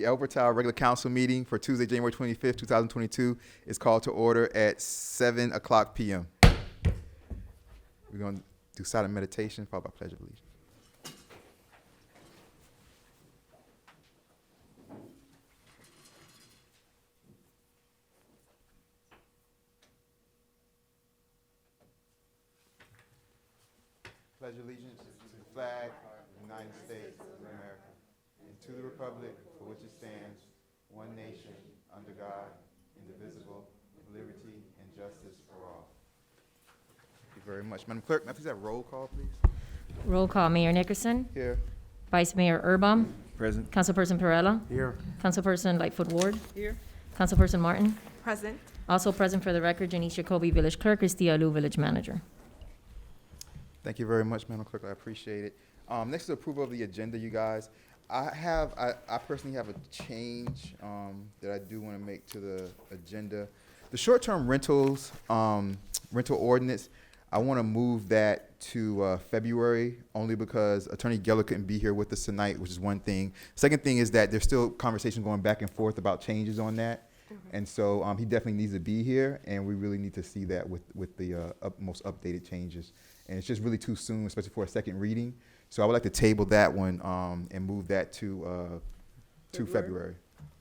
The El Portal regular council meeting for Tuesday, January 25th, 2022 is called to order at 7 o'clock p.m. We're going to do silent meditation followed by Pledge of Allegiance. Pledge allegiance to the flag of the United States of America and to the republic for which it stands, one nation, under God, indivisible, with liberty and justice for all. Thank you very much. Madam Clerk, may I please have roll call, please? Roll call, Mayor Nickerson, Here. Vice Mayor Urbom, Present. Councilperson Perella, Here. Councilperson Lightfoot Ward, Here. Councilperson Martin. Present. Also present for the record, Janice Jacoby, Village Clerk, Christia Alou, Village Manager. Thank you very much, Madam Clerk. I appreciate it. Next is approval of the agenda, you guys. I personally have a change that I do want to make to the agenda. The short-term rentals, rental ordinance, I want to move that to February only because Attorney Geller couldn't be here with us tonight, which is one thing. Second thing is that there's still conversation going back and forth about changes on that. And so he definitely needs to be here, and we really need to see that with the most updated changes. And it's just really too soon, especially for a second reading. So I would like to table that one and move that to February.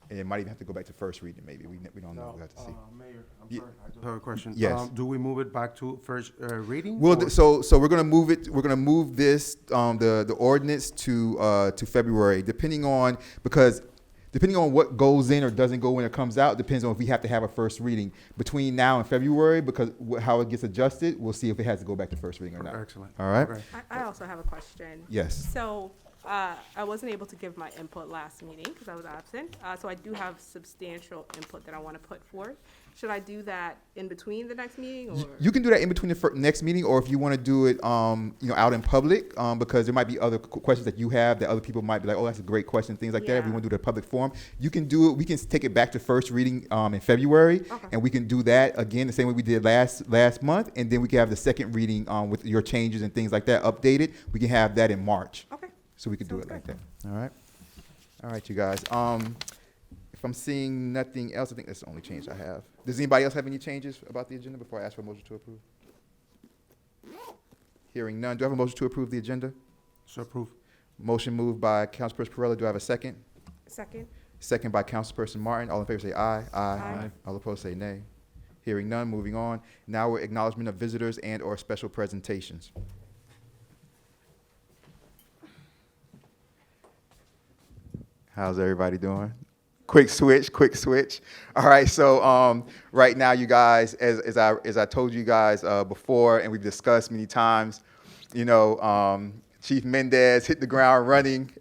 And it might even have to go back to first reading, maybe. We don't know. We'll have to see. Mayor, I'm Ye- sorry, I just have a question. Yes. Do we move it back to first reading? Well, or- so we're gonna move it. We're gonna move this the ordinance to February, depending on what goes in or doesn't go in or comes out, depends on if we have to have a first reading between now and February, because how it gets adjusted, we'll see if it has to go back to first reading or not. Excellent. All right? Okay. I also have a question. Yes. So I wasn't able to give my input last meeting because I was absent. So I do have substantial input that I want to put forth. Should I do that in between the next meeting, or? You can do that in between the next meeting, or if you want to do it, out in public, because there might be other questions that you have that other people might be like, oh, that's a great question, things like that. If you Yeah. want to do it in a public forum, you can do it. We can take it back to first reading in February, Okay. and we can do that again the same way we did last month, and then we can have the second reading with your changes and things like that updated. We can have that in March, Okay. so we could do Sounds it like good. that. All right, you guys. If I'm seeing nothing else, I think that's the only change I have. Does anybody else have any changes about the agenda before I ask for a motion to approve? Hearing none. Do I have a motion to approve the agenda? So approved. Motion moved by Councilperson Perella. Do I have a second? Second. Second by Councilperson Martin. All in favor say aye. Aye. All opposed say nay. Hearing none. Moving on. Now we're acknowledgement of visitors and or special presentations. How's everybody doing? Quick switch. All right, so right now, you guys, as I told you guys before, and we've discussed many times, Chief Mendez hit the ground running.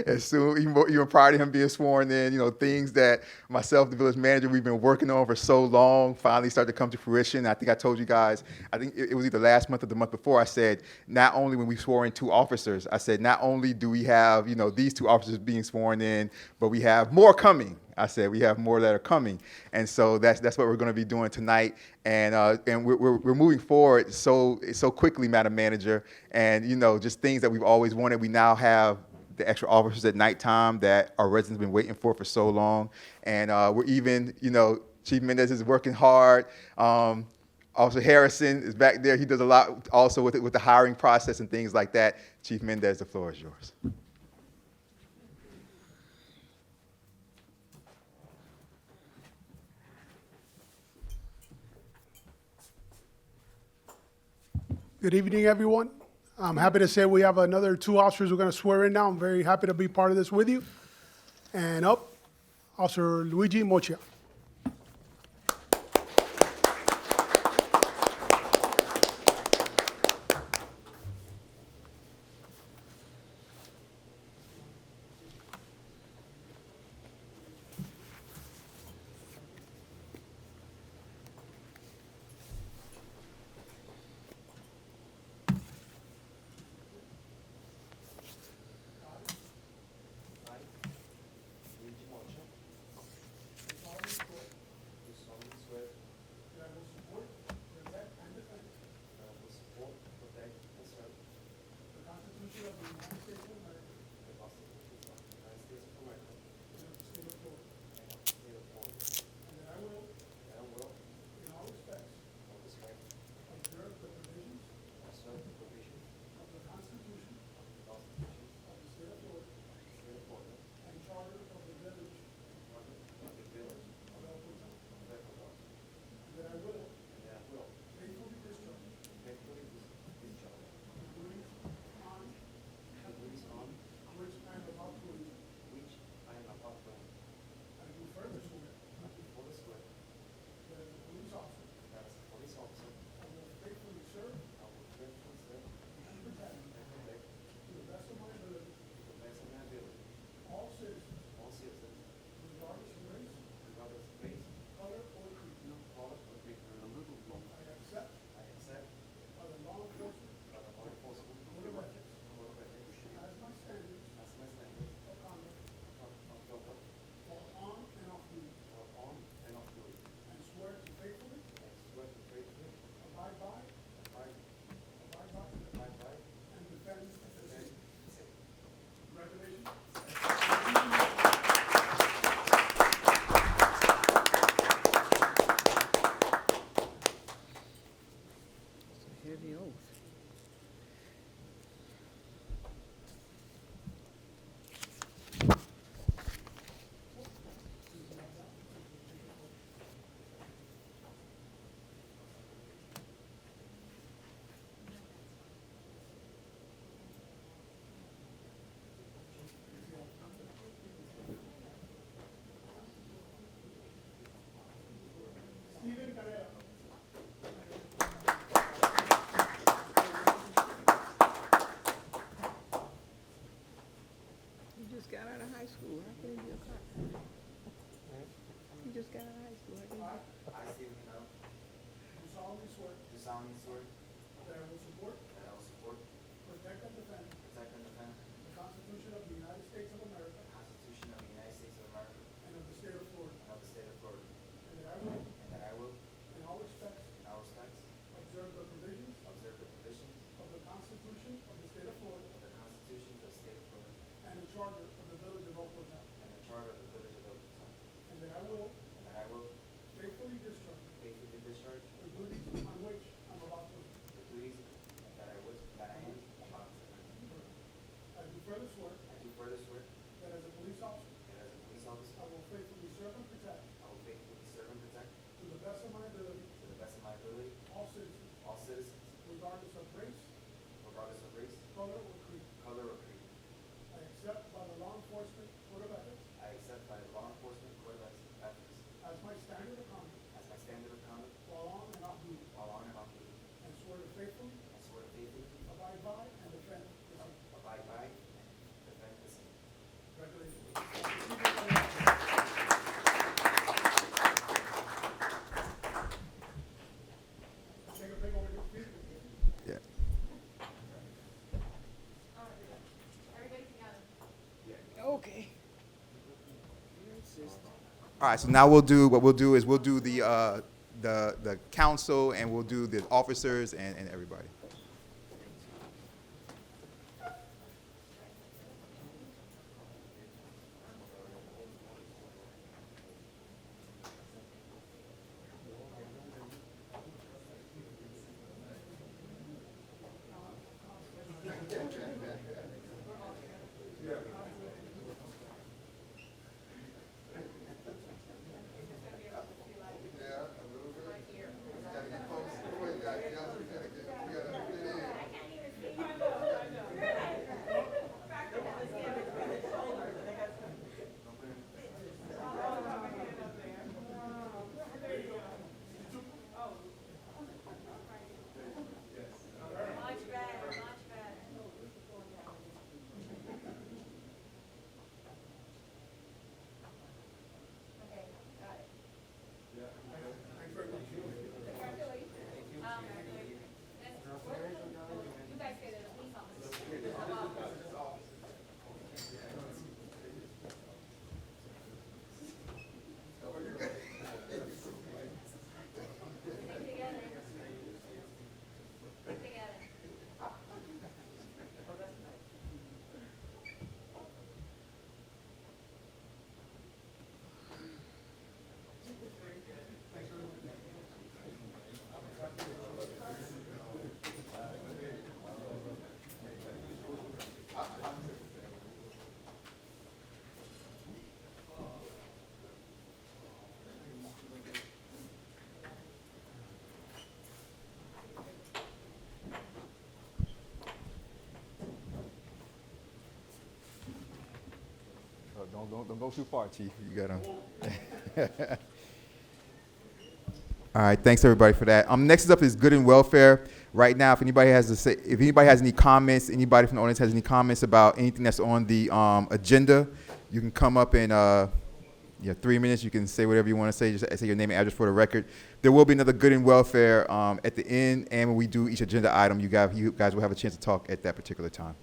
As soon, even prior to him being sworn in, things that myself, the village manager, we've been working on for so long, finally started to come to fruition. I think I told you guys, I think it was either last month or the month before, I said, not only when we swore in 2 officers, I said, not only do we have, these 2 officers being sworn in, but we have more coming. I said we have more that are coming, and so that's what we're going to be doing tonight, and we're moving forward so quickly, Madam Manager, and just things that we've always wanted. We now have the extra officers at nighttime that our residents have been waiting for so long, and we're even Chief Mendez is working hard. Officer Harrison is back there. He does a lot also with the hiring process and things like that. Chief Mendez, the floor is yours. Good evening, everyone. I'm happy to say we have another 2 officers we're going to swear in now. I'm very happy to be part of this with you. And up, Officer Luigi Mocia. swear the oath. You just got out of high school. How can you be a cop? You just got out of high school. How can you be? I, Stephen Canelo, Do solemnly swear do solemnly swear that I will support, that I will support, protect, and defend protect, and defend the Constitution of the United States of America the Constitution of the United States of America and of the state of Florida, and of the state of Florida, and that I will, and that I will, in all respects, in all respects, observe the provisions observe the provisions of the Constitution of the state of Florida of the Constitution of the state of Florida and the charter of the village of Oakland, and the charter of the village of Oakland, and that I will and that I will faithfully discharge faithfully discharge the duties on which I'm about to enter. the duties that I am about to enter. I do further swear I do further swear that as a police officer, that as a police officer, I will faithfully serve and protect, I will faithfully serve and protect, to the best of my ability, to the best of my ability, all citizens, all citizens, regardless of race, regardless of race, color, or creed. color, or creed. I accept by the law enforcement code of ethics I accept by the law enforcement code of ethics as my standard of conduct as my standard of conduct while on and off duty, while on and off duty, and swear to faithfully and swear to faithfully abide by and defend the same. abide by and defend the same. Congratulations. Take a pic over here, please. Yeah. Okay. All right, so now what we'll do is we'll do the council and we'll do the officers and everybody. Don't go too far, Chief. You gotta. All right, thanks everybody for that. Next up is good and welfare. Right now, if anybody has any comments, anybody from the audience has any comments about anything that's on the agenda, you can come up in 3 minutes. You can say whatever you want to say. Just say your name and address for the record. There will be another good and welfare at the end, and when we do each agenda item, you guys will have a chance to talk at that particular time.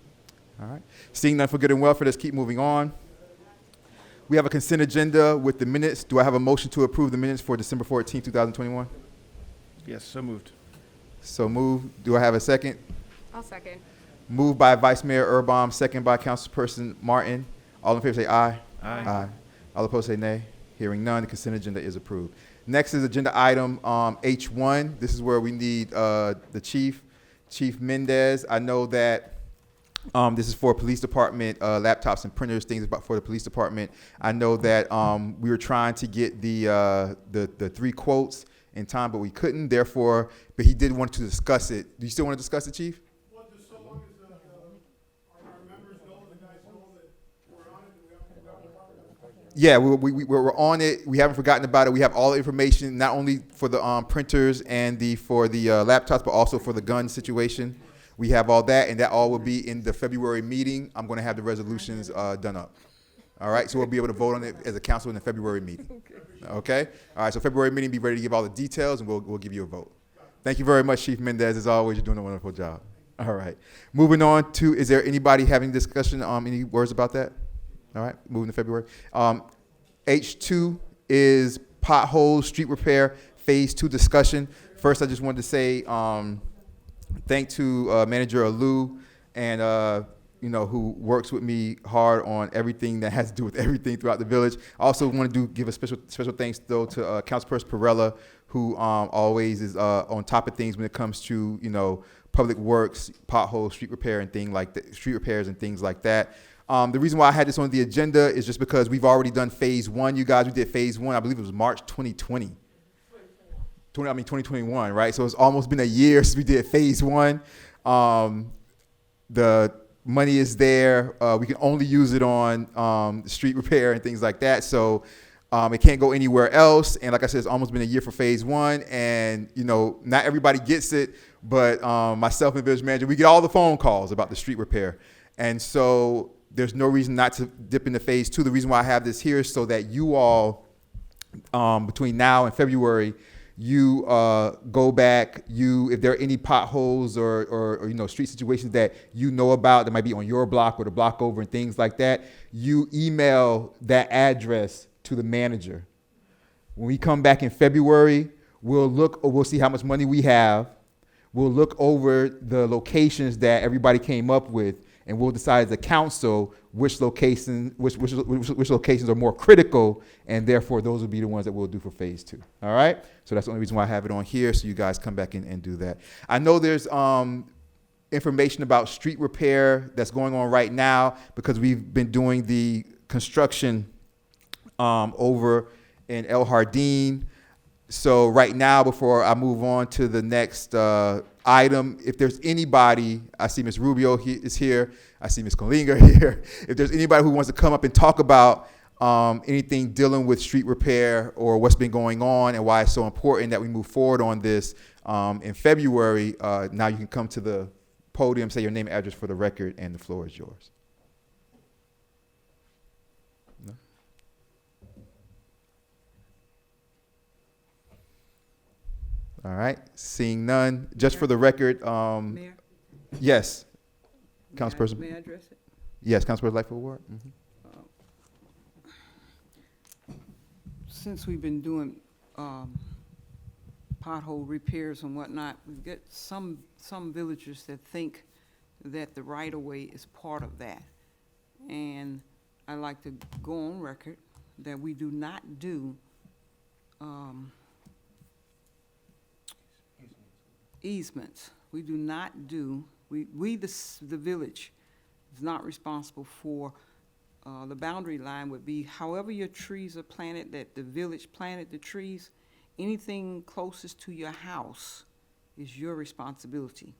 All right. Seeing none for good and welfare, let's keep moving on. We have a consent agenda with the minutes. Do I have a motion to approve the minutes for December 14, 2021? Yes, so moved. So moved. Do I have a second? I'll second. Moved by Vice Mayor Erbaum, second by Councilperson Martin. All in favor say aye. Aye. All opposed say nay. Hearing none, the consent agenda is approved. Next is agenda item H1. This is where we need the chief Chief Mendez, I know that this is for police department laptops and printers, things about for the police department. I know that we were trying to get the 3 quotes in time, but we couldn't. Therefore, but he did want to discuss it. Do you still want to discuss it, Chief? Well, just so long as our members know, the guys know that we're on it, and we haven't forgotten about it. Yeah, we're on it. We haven't forgotten about it. We have all the information, not only for the printers and for the laptops, but also for the gun situation. We have all that, and that all will be in the February meeting. I'm going to have the resolutions done up. All right, so we'll be able to vote on it as a council in the February meeting. Okay? All right, so February meeting, be ready to give all the details, and we'll give you a vote. Thank you very much, Chief Mendez. As always, you're doing a wonderful job. All right. Moving on to, is there anybody having discussion, any words about that? All right, moving to February. H2 is potholes, street repair, phase 2 discussion. First, I just wanted to say thank to Manager Alou and who works with me hard on everything that has to do with everything throughout the village. I also want to give a special thanks though to Councilperson Perella, who always is on top of things when it comes to public works, potholes, street repair, and street repairs and things like that. The reason why I had this on the agenda is just because we've already done phase 1. You guys, we did phase 1. I believe it was March 2020. 2021, right? So it's almost been a year since we did phase 1. The money is there. We can only use it on street repair and things like that. So it can't go anywhere else. And like I said, it's almost been a year for phase 1. And, not everybody gets it, but myself and the village manager, we get all the phone calls about the street repair. And so there's no reason not to dip into phase 2. The reason why I have this here is so that you all, between now and February, you go back, if there are any potholes or street situations that you know about that might be on your block or the block over and things like that, you email that address to the manager. When we come back in February, we'll see how much money we have. We'll look over the locations that everybody came up with, and we'll decide as a council which locations are more critical, and therefore those will be the ones that we'll do for phase 2. All right? So that's the only reason why I have it on here, so you guys come back in and do that. I know there's information about street repair that's going on right now because we've been doing the construction over in El Jardín. So right now, before I move on to the next item, if there's anybody, I see Ms. Rubio is here, I see Ms. Colinga here. If there's anybody who wants to come up and talk about anything dealing with street repair or what's been going on and why it's so important that we move forward on this in February, now you can come to the podium, say your name and address for the record, and the floor is yours. No? All right, seeing none. Just for the record, Mayor? yes, May I- Councilperson. May I address it? Yes, Councilperson Lightfoot Ward. Mm-hmm. Since we've been doing pothole repairs and whatnot, we've got some villagers that think that the right-of-way is part of that. And I'd like to go on record that we do not do easements. We do not do, the village is not responsible for, the boundary line would be however your trees are planted, that the village planted the trees, anything closest to your house is your responsibility.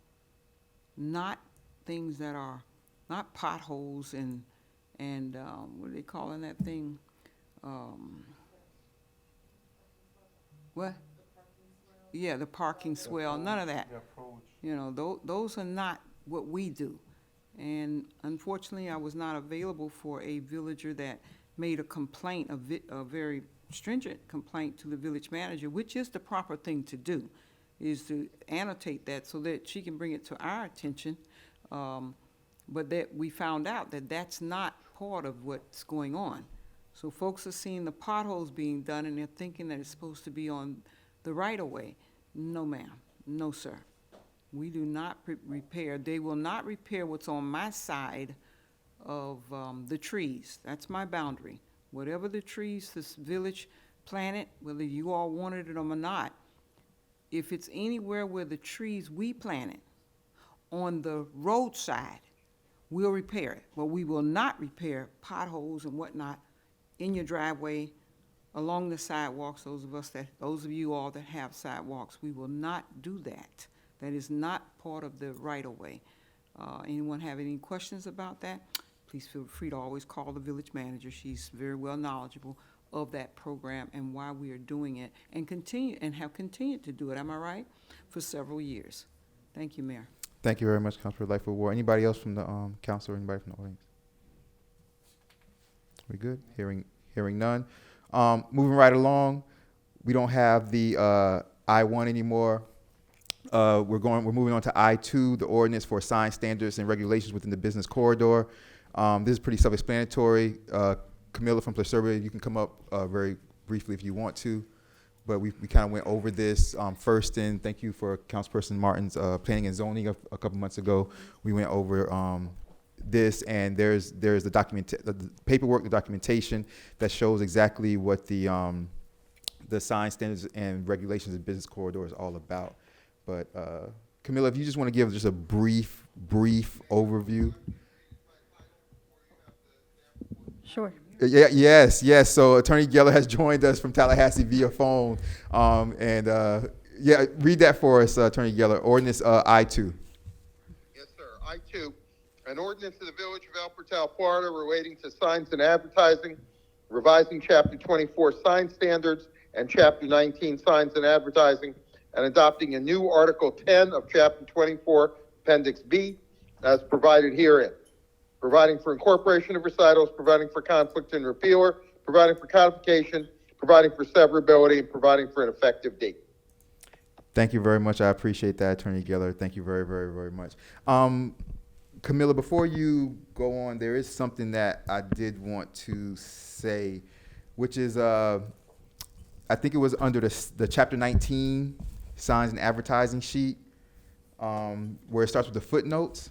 Not things that are, not potholes and what are they calling that thing? What? Yeah, the parking swell, none of that. Those are not what we do. And unfortunately, I was not available for a villager that made a complaint, a very stringent complaint to the village manager, which is the proper thing to do, is to annotate that so that she can bring it to our attention. But that we found out that that's not part of what's going on. So folks are seeing the potholes being done and they're thinking that it's supposed to be on the right-of-way. No, ma'am. No, sir. We do not repair. They will not repair what's on my side of the trees. That's my boundary. Whatever the trees this village planted, whether you all wanted it or not, if it's anywhere where the trees we planted on the roadside, we'll repair it. But we will not repair potholes and whatnot in your driveway, along the sidewalks, those of you all that have sidewalks. We will not do that. That is not part of the right-of-way. Anyone have any questions about that? Please feel free to always call the village manager. She's very well knowledgeable of that program and why we are doing it, and have continued to do it, am I right? For several years. Thank you, Mayor. Thank you very much, Councilor Lightfoot Ward. Anybody else from the council or anybody from the audience? We good? Hearing none. Moving right along, we don't have the I-1 anymore. We're moving on to I-2, the ordinance for sign standards and regulations within the business corridor. This is pretty self-explanatory. Camilla from Placervia, you can come up very briefly if you want to, but we kind of went over this first. And thank you for Councilperson Martin's planning and zoning a couple months ago. We went over this, and there's the paperwork, the documentation that shows exactly what the sign standards and regulations in business corridor is all about. But Camilla, if you just want to give just a brief overview. Sure. Yes. So Attorney Geller has joined us from Tallahassee via phone. Read that for us, Attorney Geller. Ordinance I-2. Yes, sir. I-2, an ordinance of the Village of El Portal, Florida, relating to signs and advertising, revising Chapter 24 sign standards and Chapter 19 signs and advertising, and adopting a new Article 10 of Chapter 24, Appendix B, as provided herein. Providing for incorporation of recitals, providing for conflict and repealer, providing for codification, providing for severability, and providing for an effective date. Thank you very much. I appreciate that, Attorney Geller. Thank you very, very, very much. Camilla, before you go on, there is something that I did want to say, which is I think it was under the Chapter 19 signs and advertising sheet, where it starts with the footnotes,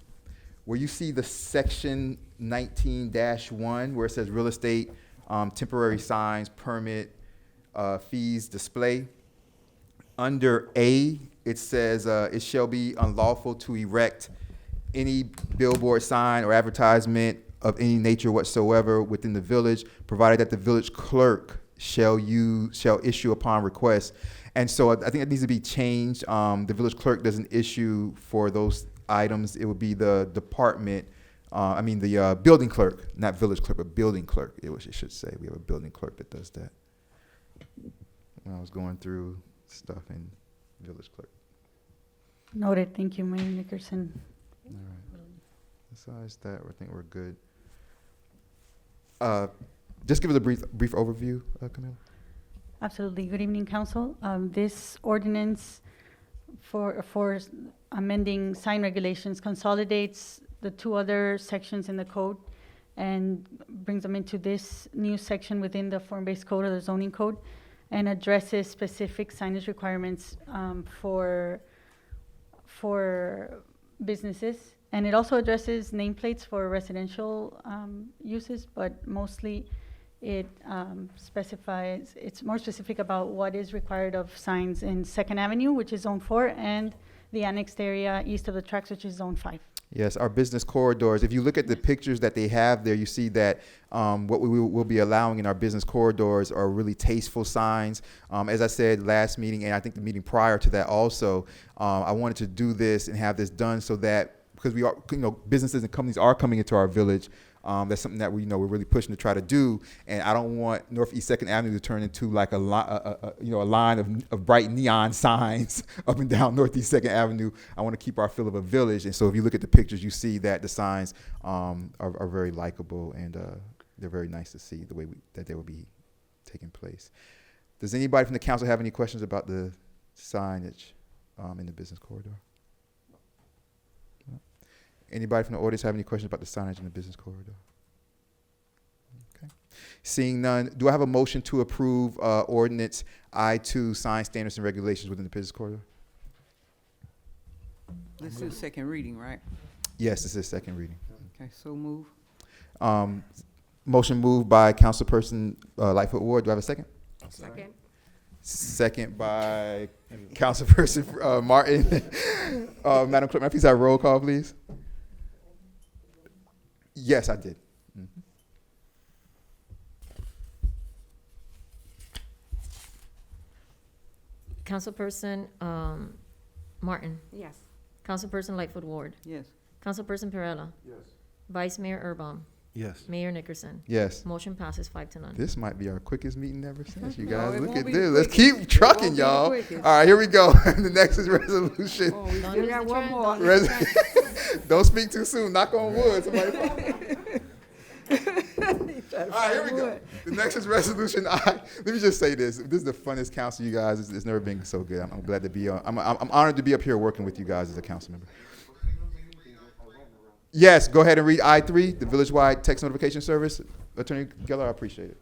where you see the section 19-1, where it says real estate, temporary signs, permit, fees, display. Under A, it says it shall be unlawful to erect any billboard sign or advertisement of any nature whatsoever within the village, provided that the village clerk shall issue upon request. And so I think it needs to be changed. The village clerk doesn't issue for those items. It would be the department, the building clerk, not village clerk, but building clerk. It should say we have a building clerk that does that. When I was going through stuff in village clerk. Noted. Thank you, Mayor Nickerson. All right. Besides that, I think we're good. Just give us a brief overview, Camilla. Absolutely. Good evening, Council. This ordinance for amending sign regulations consolidates the two other sections in the code and brings them into this new section within the form-based code or the zoning code, and addresses specific signage requirements for businesses. And it also addresses nameplates for residential uses, but mostly it specifies, it's more specific about what is required of signs in 2nd Avenue, which is Zone 4, and the annexed area east of the tracks, which is Zone 5. Yes, our business corridors. If you look at the pictures that they have there, you see that what we will be allowing in our business corridors are really tasteful signs. As I said last meeting, and I think the meeting prior to that also, I wanted to do this and have this done so that, because we are, businesses and companies are coming into our village. That's something that we're really pushing to try to do, and I don't want Northeast 2nd Avenue to turn into like a line of bright neon signs up and down Northeast 2nd Avenue. I want to keep our feel of a village, and so if you look at the pictures, you see that the signs are very likable, and they're very nice to see the way that they will be taking place. Does anybody from the council have any questions about the signage in the business corridor? Anybody from the audience have any questions about the signage in the business corridor? Okay. Seeing none, do I have a motion to approve ordinance I-2 sign standards and regulations within the business corridor? This is second reading, right? Yes, this is second reading. Okay, so move. Motion moved by Councilperson Lightfoot Ward. Do I have a second? Second. Second by Councilperson Martin. Madam Clerk, may I please have a roll call, please? Yes, I did. Councilperson Martin. Yes. Councilperson Lightfoot Ward. Yes. Councilperson Perella. Yes. Vice Mayor Erbaum. Yes. Mayor Nickerson. Yes. Motion passes 5-0. This might be our quickest meeting ever since, you No, guys. it Look won't at be this. the Let's quickest. keep trucking, won't be the y'all. quickest. All right, here we go. The Nexus Resolution. Oh, we Don't still lose got the one trend, more. don't lose Res- Don't speak too soon. Knock on wood. Somebody. All right, here we go. The Nexus Resolution. Let me just say this. This is the funnest council, you guys. It's never been so good. I'm glad to be on. I'm honored to be up here working with you guys as a council member. Yes, go ahead and read I-3, the village-wide text notification service. Attorney Geller, I appreciate it.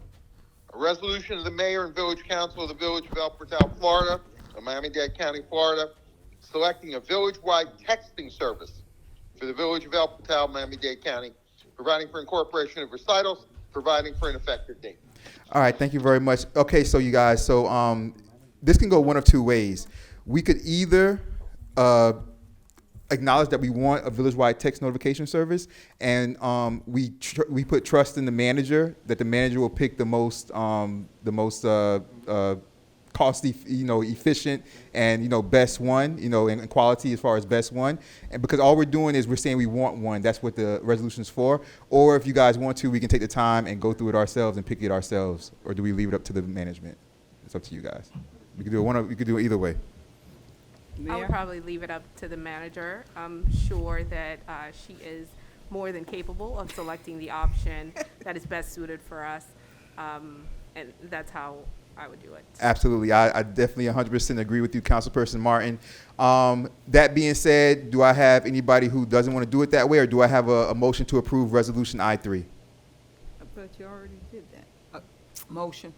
A resolution of the mayor and village council of the village of El Portal, Florida, of Miami-Dade County, Florida, selecting a village-wide texting service for the village of El Portal, Miami-Dade County, providing for incorporation of recitals, providing for an effective date. All right, thank you very much. Okay, so you guys, this can go one of two ways. We could either acknowledge that we want a village-wide text notification service, and we put trust in the manager that the manager will pick the most cost, efficient, and best one, and quality as far as best one. And because all we're doing is we're saying we want one, that's what the resolution is for. Or if you guys want to, we can take the time and go through it ourselves and pick it ourselves. Or do we leave it up to the management? It's up to you guys. We could do it we could do it either way. I Mayor? would probably leave it up to the manager. I'm sure that she is more than capable of selecting the option that is best suited for us, and that's how I would do it. Absolutely. I definitely 100% agree with you, Councilperson Martin. That being said, do I have anybody who doesn't want to do it that way, or do I have a motion to approve Resolution I-3? I thought you already did that. Motion.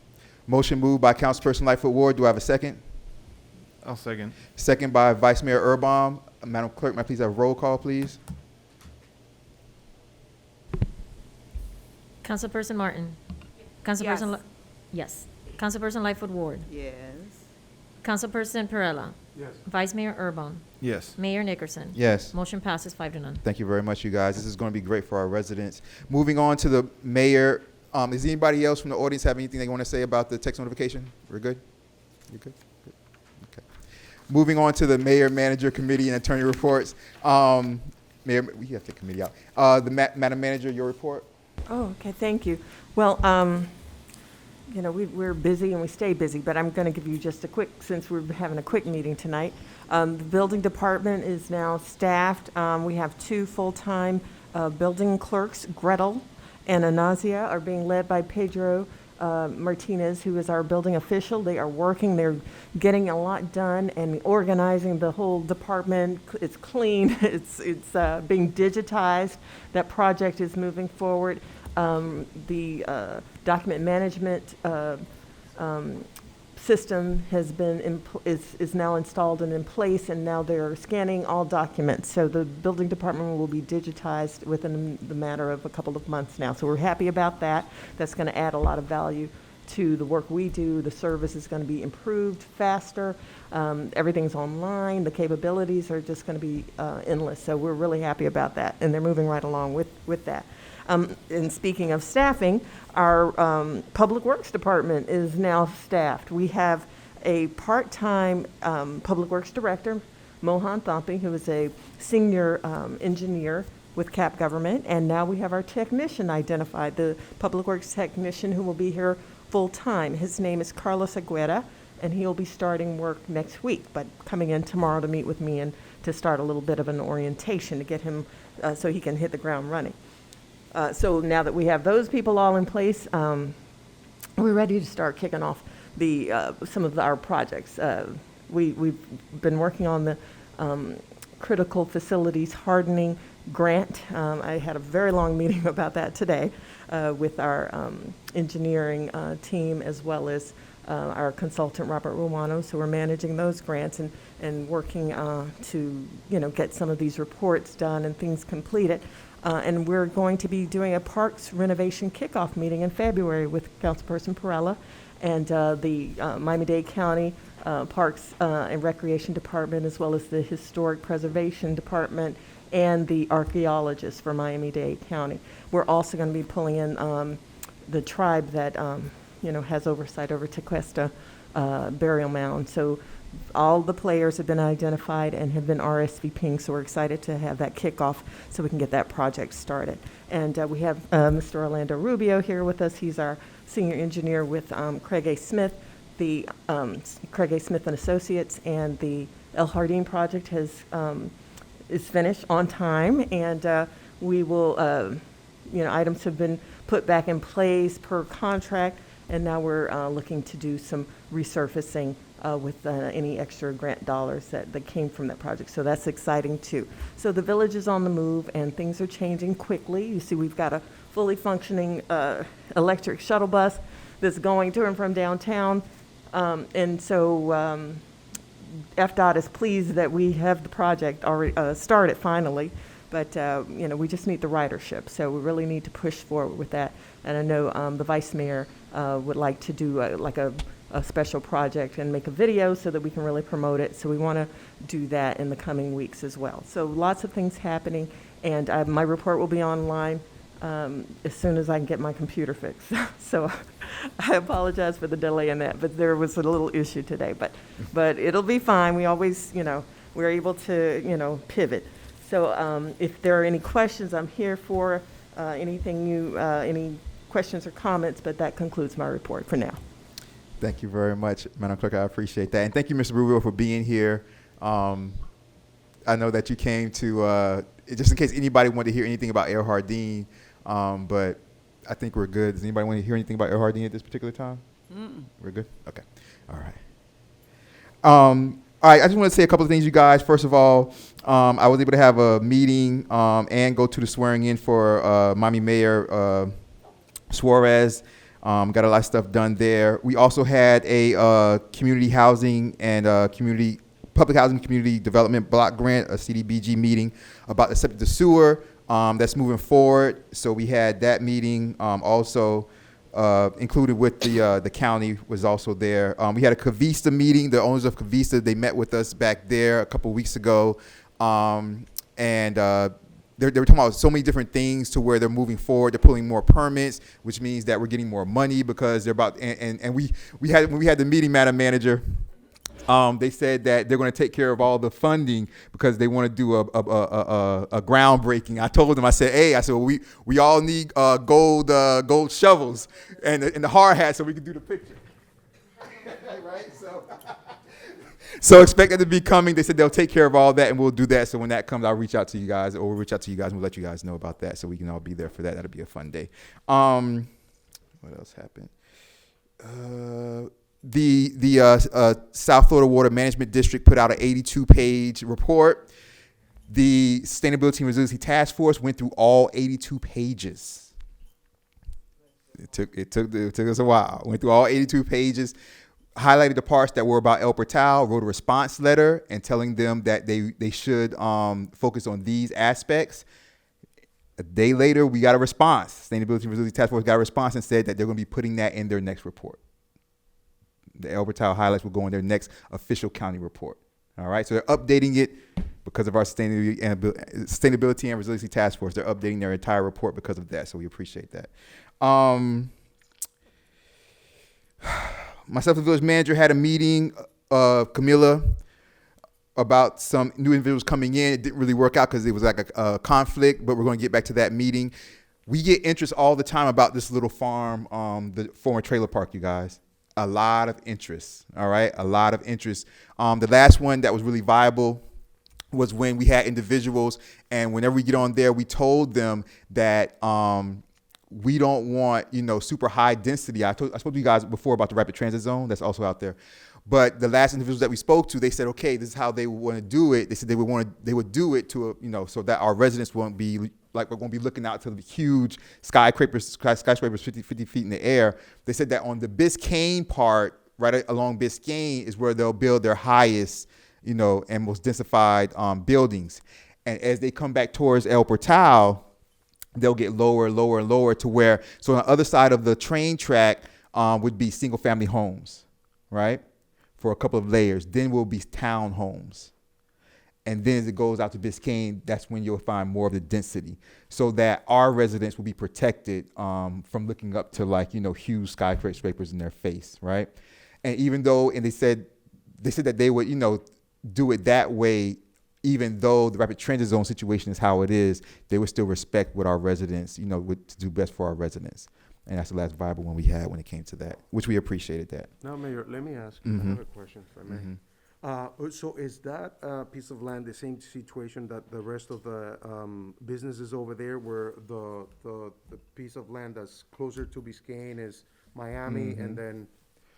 Motion moved by Councilperson Lightfoot Ward. Do I have a second? I'll second. Second by Vice Mayor Erbaum. Madam Clerk, may I please have a roll call, please? Councilperson Martin. Yes. Councilperson Lightfoot Ward. Yes. Councilperson Perella. Yes. Vice Mayor Erbaum. Yes. Mayor Nickerson. Yes. Motion passes 5-0. Thank you very much, you guys. This is going to be great for our residents. Moving on to the mayor. Does anybody else from the audience have anything they want to say about the text notification? We're good? You good? Good. Okay. Moving on to the mayor, manager, committee, and attorney reports. Mayor, we have to take committee out. Madam Manager, your report? Oh, okay, thank you. Well, we're busy and we stay busy, but I'm going to give you just a quick, since we're having a quick meeting tonight. The building department is now staffed. We have 2 full-time building clerks, Gretel and Anazia, are being led by Pedro Martinez, who is our building official. They are working, they're getting a lot done and organizing the whole department. It's clean, it's being digitized. That project is moving forward. The document management system has been is now installed and in place, and now they're scanning all documents. So the building department will be digitized within the matter of a couple of months now. So we're happy about that. That's going to add a lot of value to the work we do. The service is going to be improved, faster. Everything's online. The capabilities are just going to be endless. So we're really happy about that, and they're moving right along with that. And speaking of staffing, our Public Works Department is now staffed. We have a part-time Public Works Director, Mohan Thampi, who is a senior engineer with CAP Government, and now we have our technician identified, the Public Works technician who will be here full-time. His name is Carlos Aguera, and he'll be starting work next week, but coming in tomorrow to meet with me and to start a little bit of an orientation to get him so he can hit the ground running. So now that we have those people all in place, we're ready to start kicking off some of our projects. We've been working on the critical facilities hardening grant. I had a very long meeting about that today with our engineering team, as well as our consultant, Robert Ruano. So we're managing those grants and working to get some of these reports done and things completed. And we're going to be doing a parks renovation kickoff meeting in February with Councilperson Perella and the Miami-Dade County Parks and Recreation Department, as well as the Historic Preservation Department and the archaeologists for Miami-Dade County. We're also going to be pulling in the tribe that has oversight over Tequesta burial mound. So all the players have been identified and have been RSVPing, so we're excited to have that kickoff so we can get that project started. And we have Mr. Orlando Rubio here with us. He's our senior engineer with Craig A. Smith, the Craig A. Smith and Associates, and the El Jardín project is finished on time, and we will, items have been put back in place per contract, and now we're looking to do some resurfacing with any extra grant dollars that came from that project. So that's exciting too. So the village is on the move and things are changing quickly. You see we've got a fully functioning electric shuttle bus that's going to and from downtown. And so FDOT is pleased that we have the project already started finally. But, we just need the ridership. So we really need to push forward with that. And I know the vice mayor would like to do a special project and make a video so that we can really promote it. So we want to do that in the coming weeks as well. So lots of things happening. And my report will be online as soon as I can get my computer fixed. So I apologize for the delay in that. But there was a little issue today. But it'll be fine. We always, we're able to, pivot. So if there are any questions, I'm here for any questions or comments, but that concludes my report for now. Thank you very much, Madam Clerk. I appreciate that. And thank you, Mr. Rubio, for being here. I know that you came to, just in case anybody wanted to hear anything about El Jardín, but I think we're good. Does anybody want to hear anything about El Jardín at this particular time? We're good? Okay. All right. All right, I just want to say a couple of things, you guys. First of all, I was able to have a meeting and go to the swearing in for Miami Mayor Suarez. Got a lot of stuff done there. We also had a community housing and public housing community development block grant, a CDBG meeting about the septic to sewer that's moving forward. So we had that meeting also. Included with the county was also there. We had a Cavista meeting. The owners of Cavista, they met with us back there a couple weeks ago, and they were talking about so many different things to where they're moving forward. They're pulling more permits, which means that we're getting more money because they're about. And we had when we had the meeting, Madam Manager. They said that they're going to take care of all the funding because they want to do a groundbreaking. I told them, I said, well, we all need gold shovels and the hard hat so we can do the picture. Right? So expect that to be coming. They said they'll take care of all that and we'll do that. So when that comes, I'll reach out to you guys, or we'll reach out to you guys and we'll let you guys know about that so we can all be there for that. That'll be a fun day. What else happened? The South Florida Water Management District put out an 82-page report. The Sustainability and Resiliency Task Force went through all 82 pages. It took us a while. Went through all 82 pages, highlighted the parts that were about El Portal, wrote a response letter and telling them that they should focus on these aspects. A day later, we got a response. Sustainability and Resiliency Task Force got a response and said that they're going to be putting that in their next report. The El Portal highlights will go in their next official county report. All right, so they're updating it because of our Sustainability and Resiliency Task Force. They're updating their entire report because of that, so we appreciate that. Myself and the village manager had a meeting, Camilla, about some new individuals coming in. It didn't really work out because it was like a conflict, but we're going to get back to that meeting. We get interest all the time about this little farm, the former trailer park, you guys. A lot of interest, all right? A lot of interest. The last one that was really viable was when we had individuals, and whenever we get on there, we told them that we don't want, super high density. I spoke to you guys before about the rapid transit zone that's also out there. But the last individuals that we spoke to, they said, okay, this is how they want to do it. They said they would do it to, so that our residents won't be like, we're going to be looking out to the huge skyscrapers 50 feet in the air. They said that on the Biscayne part, right along Biscayne, is where they'll build their highest, and most densified buildings. And as they come back towards El Portal, they'll get lower and lower and lower to where, so on the other side of the train track, would be single-family homes, right, for a couple of layers. Then will be townhomes. And then as it goes out to Biscayne, that's when you'll find more of the density, so that our residents will be protected from looking up to, like, huge skyscrapers in their face, right? And even though, and they said that they would, do it that way, even though the rapid transit zone situation is how it is, they would still respect what our residents, would do best for our residents. And that's the last viable one we had when it came to that, which we appreciated that. Now, Mayor, let me ask you, I have a question, if I may. So is that piece of land the same situation that the rest of the businesses over there, where the piece of land that's closer to Biscayne is Miami, and then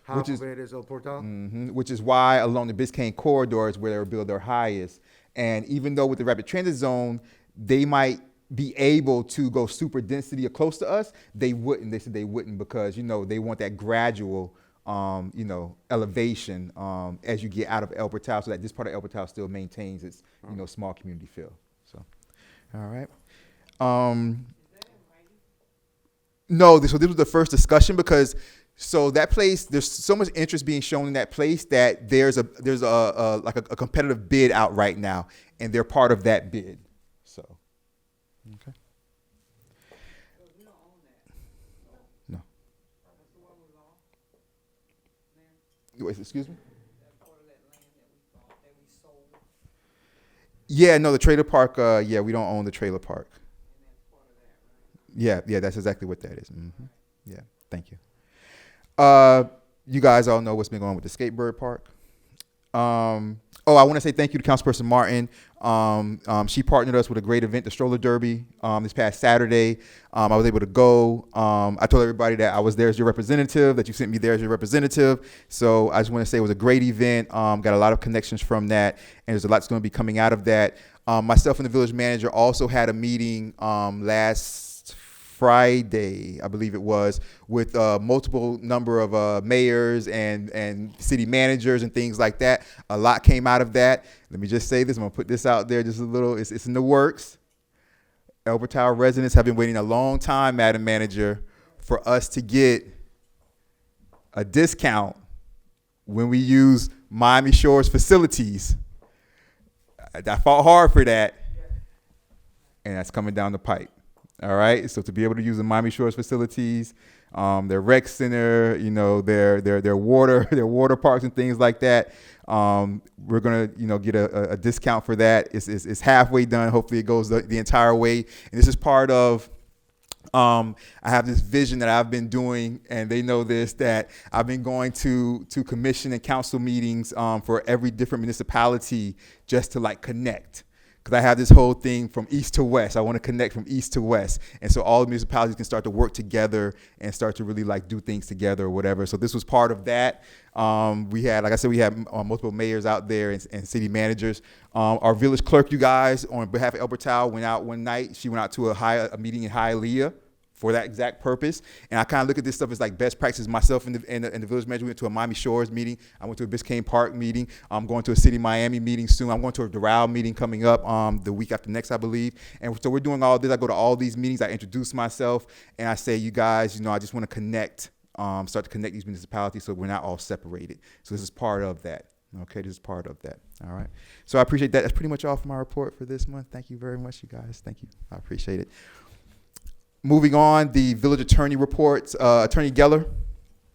half of it is El Portal? Which is why along the Biscayne corridor is where they will build their highest. And even though with the rapid transit zone, they might be able to go super density or close to us, they wouldn't. They said they wouldn't because, they want that gradual elevation as you get out of El Portal, so that this part of El Portal still maintains its, small community feel. So, all right. No, so this was the first discussion because, so that place, there's so much interest being shown in that place that there's a competitive bid out right now, and they're part of that bid. So, okay. No. Wait, excuse me? Yeah, no, the trailer park, we don't own the trailer park. Yeah, that's exactly what that is. Yeah, thank you. You guys all know what's been going on with the skateboard park. I want to say thank you to Councilperson Martin. She partnered us with a great event, the Stroller Derby, this past Saturday. I was able to go. I told everybody that I was there as your representative, that you sent me there as your representative. So I just want to say it was a great event. Got a lot of connections from that, and there's a lot that's going to be coming out of that. Myself and the village manager also had a meeting last Friday, I believe it was, with multiple number of mayors and city managers and things like that. A lot came out of that. Let me just say this. I'm going to put this out there just a little. It's in the works. El Portal residents have been waiting a long time, Madam Manager, for us to get a discount when we use Miami Shores facilities. I fought hard for that, and that's coming down the pipe. All right, so to be able to use the Miami Shores facilities, their rec center, their water parks and things like that, we're gonna get a discount for that. It's halfway done. Hopefully, it goes the entire way. And this is part of. I have this vision that I've been doing, and they know this, that I've been going to commission and council meetings for every different municipality just to connect. Because I have this whole thing from east to west. I want to connect from east to west. And so all the municipalities can start to work together and start to really do things together or whatever. So this was part of that. We had, like I said, we had multiple mayors out there and city managers. Our village clerk, you guys, on behalf of El Portal, went out one night. She went out to a meeting in Hialeah for that exact purpose. And I kind of look at this stuff as best practices. Myself and the village manager went to a Miami Shores meeting. I went to a Biscayne Park meeting. I'm going to a City Miami meeting soon. I'm going to a Doral meeting coming up the week after next, I believe. And so we're doing all this. I go to all these meetings. I introduce myself, and I say, you guys, I just want to connect, start to connect these municipalities so we're not all separated. So this is part of that. Okay, this is part of that. All right. So I appreciate that. That's pretty much all for my report for this month. Thank you very much, you guys. Thank you. I appreciate it. Moving on, the village attorney reports. Attorney Geller.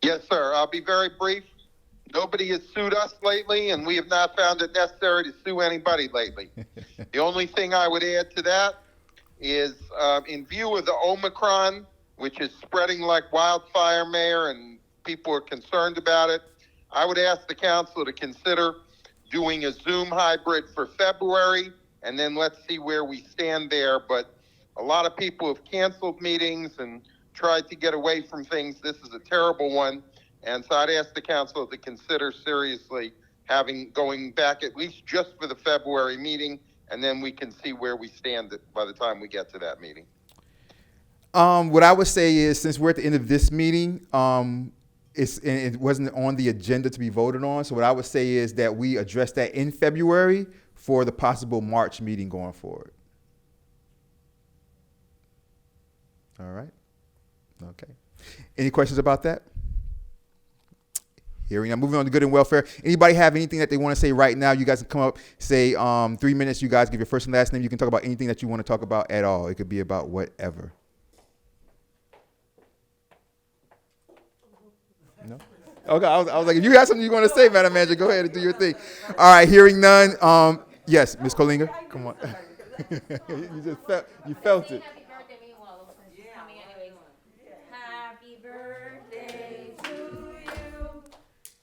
Yes, sir. I'll be very brief. Nobody has sued us lately, and we have not found it necessary to sue anybody lately. The only thing I would add to that is in view of the Omicron, which is spreading like wildfire, Mayor, and people are concerned about it, I would ask the council to consider doing a Zoom hybrid for February, and then let's see where we stand there. But a lot of people have canceled meetings and tried to get away from things. This is a terrible one. And so I'd ask the council to consider seriously going back at least just for the February meeting, and then we can see where we stand by the time we get to that meeting. What I would say is, since we're at the end of this meeting, it wasn't on the agenda to be voted on. So what I would say is that we address that in February for the possible March meeting going forward. All right. Okay. Any questions about that? Hearing none. Moving on to good and welfare. Anybody have anything that they want to say right now? You guys can come up, say 3 minutes. You guys give your first and last name. You can talk about anything that you want to talk about at all. It could be about whatever. No? Okay, I was like, if you have something you want to say, Madam Manager, go ahead and do your thing. All right, hearing none. Yes, Ms. Kolinga, come on. You felt it. Happy birthday, meanwhile, since she's coming anyways. Happy birthday to you.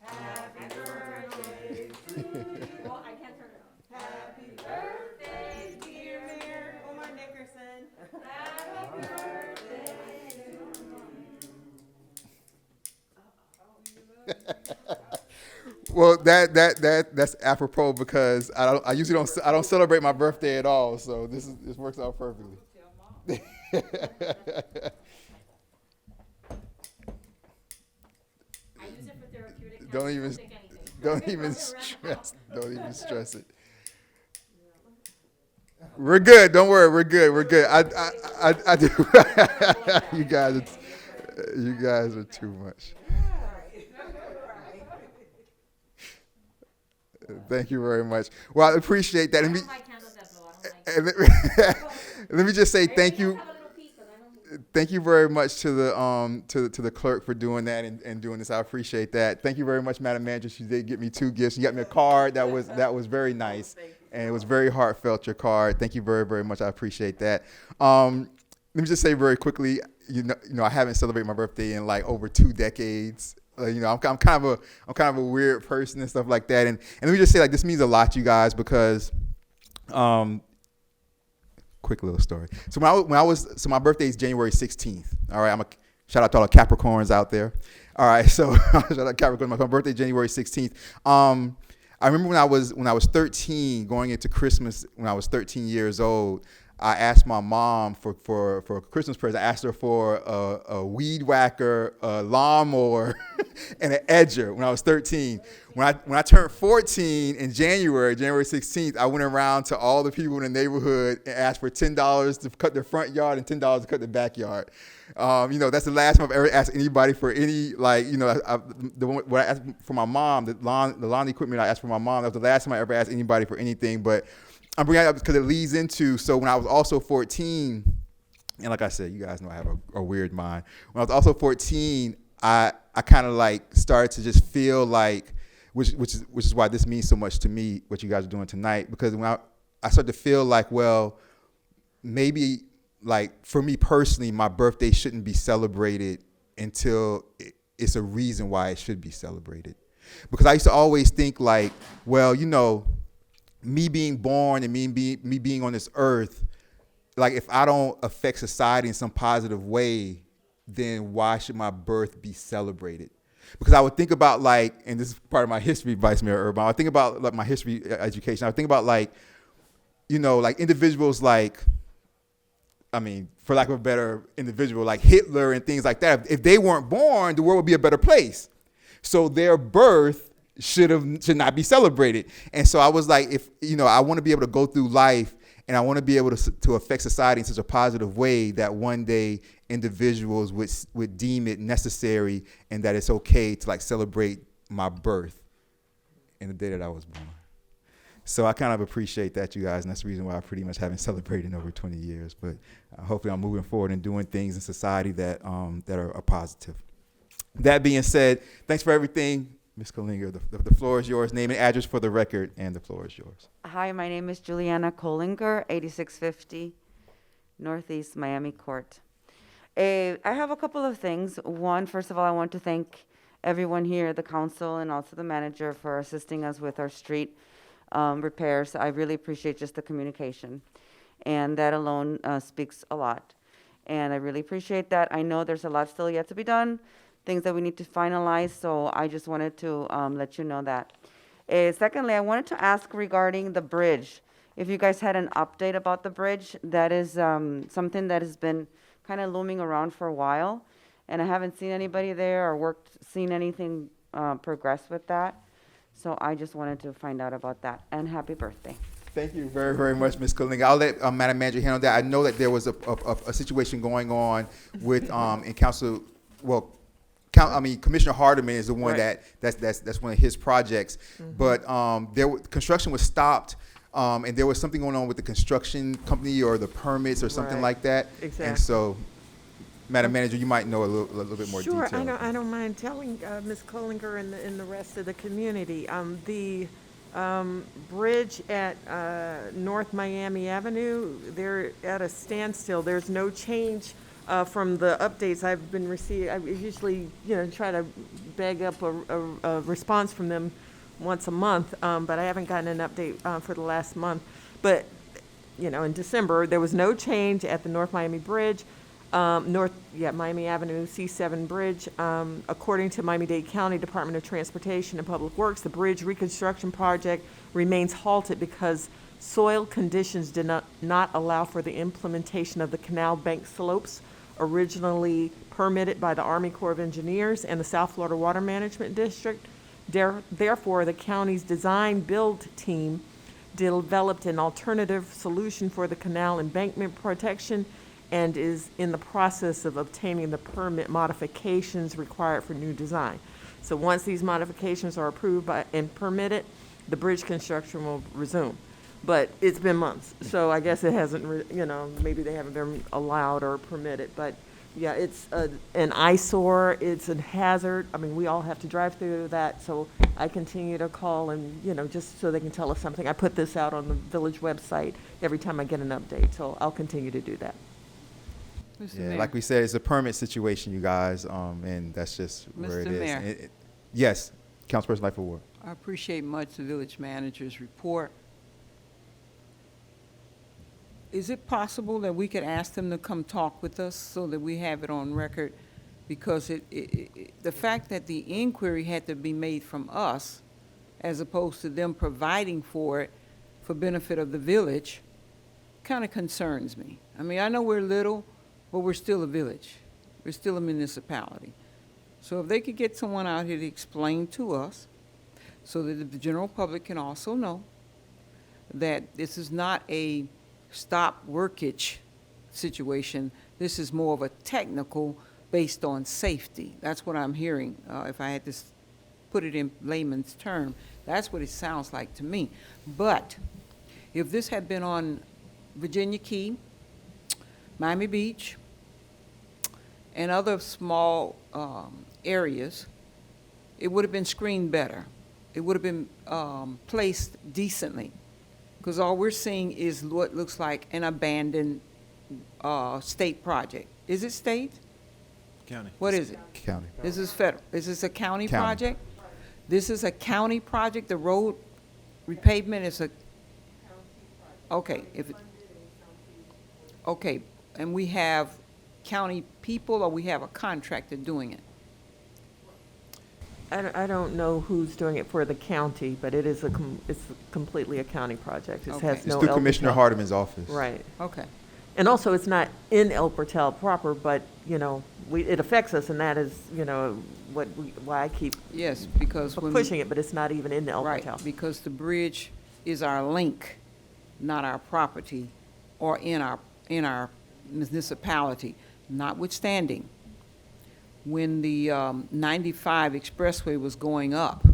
Happy birthday to you. Well, I can't turn it on. Happy birthday, dear Mayor Omar Nickerson. Happy birthday Well, that's apropos because I usually don't celebrate my birthday at all, so this works out perfectly. I use it for therapeutic. Don't even Take anything. Don't even stress it. We're good. Don't worry. We're good. I do. You guys are too much. Thank you very much. Well, I appreciate that. Let me just say thank you. Thank you very much to the clerk for doing that and doing this. I appreciate that. Thank you very much, Madam Manager. She did get me 2 gifts. She got me a card that was very nice, and it was very heartfelt. Your card. Thank you very, very much. I appreciate that. Let me just say very quickly. You know, I haven't celebrated my birthday in like over 2 decades. I'm kind of a weird person and stuff like that. And let me just say, like, this means a lot to you guys because, quick little story. So my birthday is January 16th. All right, shout out to all the Capricorns out there. All right, so shout out Capricorn. My birthday January 16th. I remember when I was 13, going into Christmas when I was 13 years old. I asked my mom for a Christmas present. I asked her for a weed whacker, a lawnmower, and an edger when I was 13. When I turned 14 in January 16th, I went around to all the people in the neighborhood and asked for $10 to cut their front yard and $10 to cut their backyard. That's the last time I've ever asked anybody for any, what I asked for my mom, the lawn equipment I asked for my mom. That was the last time I ever asked anybody for anything, but I'm bringing it up because it leads into, so when I was also 14, and like I said, you guys know I have a weird mind. When I was also 14, I kind of like started to just feel like, which is why this means so much to me, what you guys are doing tonight, because when I started to feel like, well, maybe like for me personally, my birthday shouldn't be celebrated until it's a reason why it should be celebrated. Because I used to always think like, well, me being born and me being on this earth, like if I don't affect society in some positive way, then why should my birth be celebrated? Because I would think about like, and this is part of my history, Vice Mayor Urban, I would think about like my history education. I would think about like, like individuals like, for lack of a better individual, like Hitler and things like that. If they weren't born, the world would be a better place. So their birth should not be celebrated. And so I was like, I want to be able to go through life and I want to be able to affect society in such a positive way that one day individuals would deem it necessary and that it's okay to like celebrate my birth in the day that I was born. So I kind of appreciate that, you guys, and that's the reason why I pretty much haven't celebrated in over 20 years. But hopefully I'm moving forward and doing things in society that are positive. That being said, thanks for everything. Ms. Kolinga, the floor is yours. Name and address for the record, and the floor is yours. Hi, my name is Juliana Kolinger, 8650 Northeast Miami Court. I have a couple of things. One, first of all, I want to thank everyone here, the council, and also the manager for assisting us with our street repairs. I really appreciate just the communication, and that alone speaks a lot. And I really appreciate that. I know there's a lot still yet to be done, things that we need to finalize, so I just wanted to let you know that. Secondly, I wanted to ask regarding the bridge. If you guys had an update about the bridge, that is something that has been kind of looming around for a while, and I haven't seen anybody there or seen anything progress with that. So I just wanted to find out about that, and happy birthday. Thank you very, very much, Ms. Kolinga. I'll let Madam Manager handle that. I know that there was a situation going on with in Councilman Commissioner Hardeman is the one Right. that's one of his projects. But construction was stopped, and there was something going on with the construction company or the permits or something Right. like that. Exactly. And so, Madam Manager, you might know a little bit more Sure, detail. I don't mind telling Ms. Kollinger and the rest of the community. The bridge at North Miami Avenue, they're at a standstill. There's no change from the updates I've been receiving. I usually, try to beg up a response from them once a month, but I haven't gotten an update for the last month. But, in December, there was no change at the North Miami Bridge. Miami Avenue C7 Bridge. According to Miami-Dade County Department of Transportation and Public Works, the bridge reconstruction project remains halted because soil conditions did not allow for the implementation of the canal bank slopes originally permitted by the Army Corps of Engineers and the South Florida Water Management District. Therefore, the county's design-build team developed an alternative solution for the canal embankment protection and is in the process of obtaining the permit modifications required for new design. So once these modifications are approved and permitted, the bridge construction will resume. But it's been months, so I guess it hasn't, maybe they haven't been allowed or permitted. But yeah, it's an eyesore, it's a hazard. I mean, we all have to drive through that, so I continue to call and, just so they can tell us something. I put this out on the village website every time I get an update, so I'll continue to do that. Mr. Yeah, Mayor. like we said, it's a permit situation, you guys, and that's just where it Mr. is. Mayor. Yes, Councilperson Lightfoot Ward. I appreciate much the village manager's report. Is it possible that we could ask them to come talk with us so that we have it on record? Because the fact that the inquiry had to be made from us, as opposed to them providing for it for benefit of the village, kind of concerns me. I mean, I know we're little, but we're still a village. We're still a municipality. So if they could get someone out here to explain to us, so that the general public can also know that this is not a stop workage situation. This is more of a technical based on safety. That's what I'm hearing. If I had to put it in layman's term, that's what it sounds like to me. But if this had been on Virginia Key, Miami Beach, and other small areas, it would have been screened better. It would have been placed decently, because all we're seeing is what looks like an abandoned state project. Is it state? County. What is it? County. This is federal. Is this a county County. project? This is a county project? The road repavement is a, okay, okay, and we have county people, or we have a contractor doing it? I don't know who's doing it for the county, but it is it's completely a county project. It Okay. has It's no through El Commissioner Portal. Hardeman's office. Right. Okay. And also, it's not in El Portal proper, but, it affects us, and that is, why I keep Yes, because when. pushing it, but it's not even in El Right, Portal. because the bridge is our link, not our property, or in our municipality. Notwithstanding, when the 95 expressway was going up,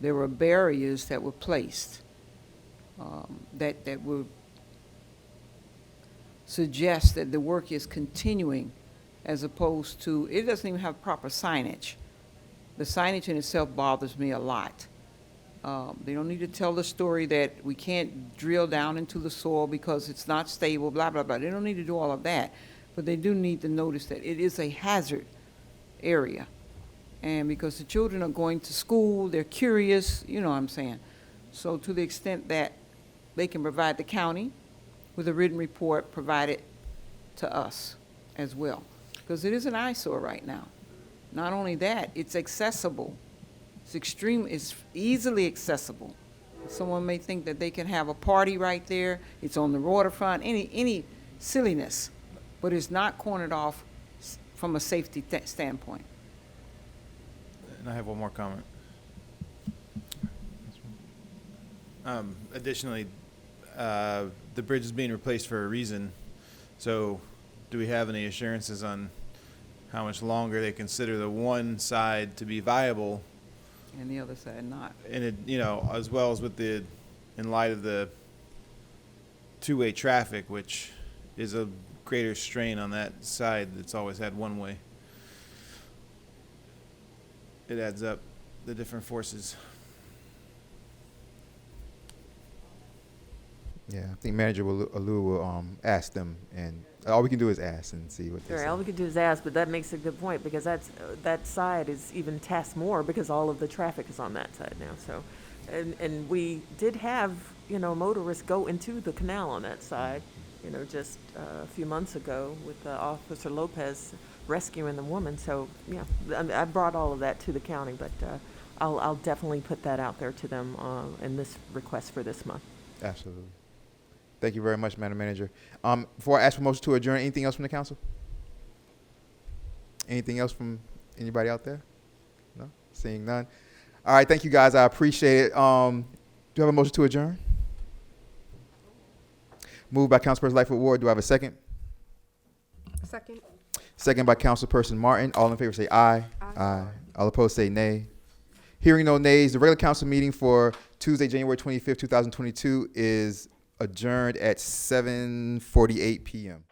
there were barriers that were placed that would suggest that the work is continuing, as opposed to, it doesn't even have proper signage. The signage in itself bothers me a lot. They don't need to tell the story that we can't drill down into the soil because it's not stable, blah, blah, blah. They don't need to do all of that. But they do need to notice that it is a hazard area. And because the children are going to school, they're curious, you know what I'm saying? So to the extent that they can provide the county with a written report provided to us as well. Because it is an eyesore right now. Not only that, it's accessible. It's easily accessible. Someone may think that they can have a party right there. It's on the waterfront, any silliness. But it's not cornered off from a safety standpoint. And I have one more comment. Additionally, the bridge is being replaced for a reason. So do we have any assurances on how much longer they consider the one side to be viable, And the other side not. and it, as well as with in light of the two-way traffic, which is a greater strain on that side that's always had one way. It adds up the different forces. Yeah, I think Manager Alou will ask them, and all we can do is ask and see what they Sure, say. all we could do is ask, but that makes a good point, because that side is even tasked more because all of the traffic is on that side now, so. And we did have, motorists go into the canal on that side, just a few months ago with Officer Lopez rescuing the woman, so, yeah. I brought all of that to the county, but I'll definitely put that out there to them in this request for this month. Absolutely. Thank you very much, Madam Manager. Before I ask for motion to adjourn, anything else from the council? Anything else from anybody out there? No? Seeing none. All right, thank you guys. I appreciate it. Do you have a motion to adjourn? Moved by Councilperson Lightfoot Ward. Do I have a second? Second. Second by Councilperson Martin. All in favor say aye. Aye. All opposed say nay. Hearing no nays, the regular council meeting for Tuesday, January 25th, 2022 is adjourned at 7:48 p.m.